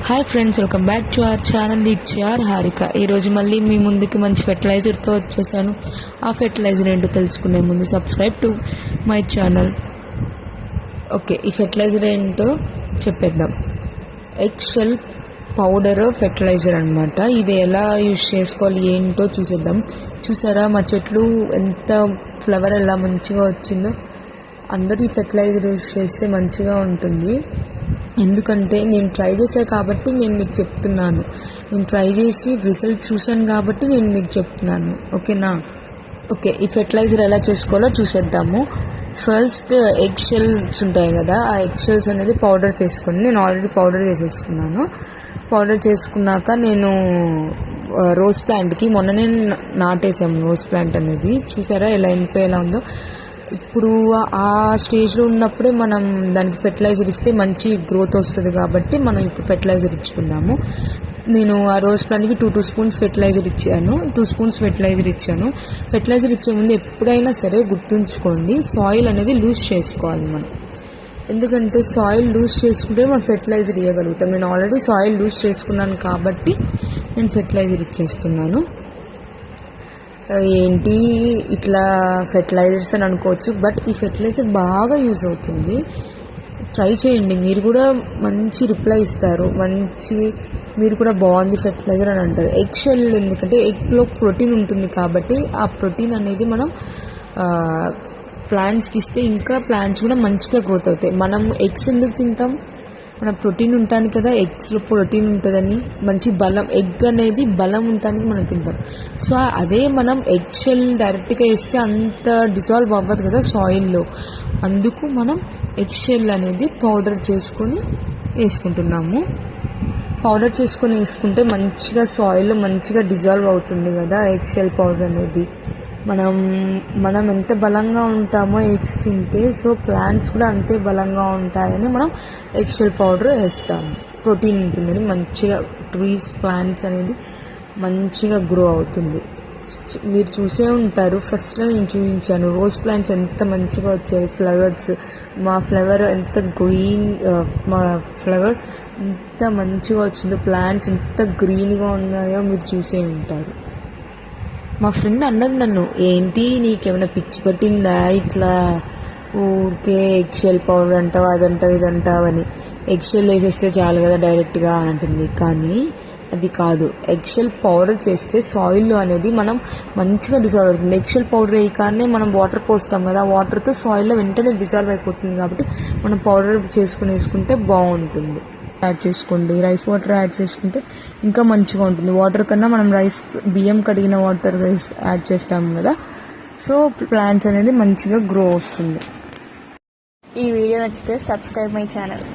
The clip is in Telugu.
Hi friends, welcome back to our channel. It's your Harika. ఈరోజు మళ్ళీ మీ ముందుకి మంచి ఫెర్టిలైజర్తో వచ్చేసాను. ఆ ఫెర్టిలైజర్ ఏంటో తెలుసుకునే ముందు subscribe to my channel. Okay, ఈ ఫెర్టిలైజర్ ఏంటో చెప్పేద్దాం. ఎగ్ షెల్ పౌడర్ ఫెర్టిలైజర్ అనమాట. ఇది ఎలా యూజ్ చేసుకోవాలి ఏంటో చూసేద్దాం. చూసారా మా చెట్లు ఎంత ఫ్లవర్ ఎలా మంచిగా వచ్చిందో. అందరూ ఈ ఫెర్టిలైజర్ యూజ్ చేస్తే మంచిగా ఉంటుంది. ఎందుకంటే నేను ట్రై చేశాను కాబట్టి నేను మీకు చెప్తున్నాను. నేను ట్రై చేసి రిజల్ట్ చూశాను కాబట్టి నేను మీకు చెప్తున్నాను. ఓకేనా? ఓకే, ఈ ఫెర్టిలైజర్ ఎలా చేసుకోవాలో చూసేద్దాము. ఫస్ట్ ఎగ్ షెల్స్ ఉంటాయి కదా, ఆ ఎగ్ షెల్స్ అనేది పౌడర్ చేసుకోండి. నేను ఆల్రెడీ పౌడర్ చేసేసుకున్నాను. పౌడర్ చేసుకున్నాక నేను రోజ్ ప్లాంట్కి మొన్ననే నాటేసాము. రోజ్ ప్లాంట్ అనేది చూసారా ఎలా ఎండిపోయేలా ఉందో. ఇప్పుడు ఆ స్టేజ్లో ఉన్నప్పుడే మనం దానికి ఫెర్టిలైజర్ ఇస్తే మంచి గ్రోత్ వస్తుంది కాబట్టి మనం ఇప్పుడు ఫెర్టిలైజర్ ఇచ్చుకున్నాము. నేను ఆ రోజ్ ప్లాంట్కి 2 స్పూన్స్ ఫెర్టిలైజర్ ఇచ్చాను. 2 స్పూన్స్ ఫెర్టిలైజర్ ఇచ్చాను. ఫెర్టిలైజర్ ఇచ్చే ముందు ఎప్పుడైనా సరే గుర్తుంచుకోండి, సాయిల్ అనేది లూజ్ చేసుకోవాలి మనం. ఎందుకంటే సాయిల్ లూజ్ చేసుకుంటే మనం ఫెర్టిలైజర్ ఇవ్వగలుగుతాం. నేను ఆల్రెడీ సాయిల్ లూజ్ చేసుకున్నాను కాబట్టి నేను ఫెర్టిలైజర్ ఇచ్చేస్తున్నాను. ఏంటి ఇట్లా ఫెర్టిలైజర్స్ అని అనుకోవచ్చు, బట్ ఈ ఫెర్టిలైజర్ బాగా యూజ్ అవుతుంది. ట్రై చేయండి, మీరు కూడా మంచి రిప్లై ఇస్తారు. మీరు కూడా బాగుంది ఫెర్టిలైజర్ అని అంటారు. ఎగ్ షెల్ ఎందుకంటే ఎగ్లో ప్రోటీన్ ఉంటుంది కాబట్టి ఆ ప్రోటీన్ అనేది మనం ప్లాంట్స్కి ఇస్తే ఇంకా ప్లాంట్స్ కూడా మంచిగా గ్రోత్ అవుతాయి. మనం ఎగ్స్ ఎందుకు తింటాం? మన ప్రోటీన్ ఉంటాను కదా, ఎగ్స్లో ప్రోటీన్ ఉంటుందని, మంచి బలం, ఎగ్ అనేది బలం ఉండటానికి మనం తింటాం. సో అదే మనం ఎగ్ షెల్ డైరెక్ట్గా వేస్తే అంత డిజాల్వ్ అవ్వదు కదా సాయిల్లో. అందుకు మనం ఎగ్ షెల్ అనేది పౌడర్ చేసుకొని వేసుకుంటున్నాము. పౌడర్ చేసుకొని వేసుకుంటే మంచిగా సాయిల్లో మంచిగా డిజాల్వ్ అవుతుంది కదా ఎగ్ షెల్ పౌడర్ అనేది. మనం ఎంత బలంగా ఉంటామో ఎగ్స్ తింటే, సో ప్లాంట్స్ కూడా అంతే బలంగా ఉంటాయని మనం ఎగ్ షెల్ పౌడర్ వేస్తాము. ప్రోటీన్ ఉంటుందని మంచిగా ట్రీస్ ప్లాంట్స్ అనేది మంచిగా గ్రో అవుతుంది. మీరు చూసే ఉంటారు, ఫస్ట్లో నేను చూపించాను రోజ్ ప్లాంట్స్ ఎంత మంచిగా వచ్చాయి ఫ్లవర్స్. మా ఫ్లవర్ ఎంత గ్రీన్, మా ఫ్లవర్ ఎంత మంచిగా వచ్చిందో, ప్లాంట్స్ ఎంత గ్రీన్గా ఉన్నాయో మీరు చూసే ఉంటారు. మా ఫ్రెండ్ అన్నది నన్ను, ఏంటి నీకేమైనా పిచ్చి పట్టిందా, ఇట్లా ఊరికే ఎగ్ షెల్ పౌడర్ అంటావు, అదంటావు ఇదంటావు అని. ఎగ్ షెల్ వేసేస్తే చాలు కదా డైరెక్ట్గా అని అంటుంది. కానీ అది కాదు. ఎగ్ షెల్ పౌడర్ చేస్తే సాయిల్లో అనేది మనం మంచిగా డిజాల్వ్ అవుతుంది. ఎగ్ షెల్ పౌడర్ వేయగానే మనం వాటర్ పోస్తాం కదా, వాటర్తో సాయిల్లో వెంటనే డిజాల్వ్ అయిపోతుంది. కాబట్టి మనం పౌడర్ చేసుకుని వేసుకుంటే బాగుంటుంది. యాడ్ చేసుకోండి. రైస్ వాటర్ యాడ్ చేసుకుంటే ఇంకా మంచిగా ఉంటుంది. వాటర్ కన్నా మనం బియ్యం కడిగిన వాటర్ యాడ్ చేస్తాం కదా, సో ప్లాంట్స్ అనేది మంచిగా గ్రో వస్తుంది. ఈ వీడియో నచ్చితే సబ్స్క్రైబ్ మై ఛానల్.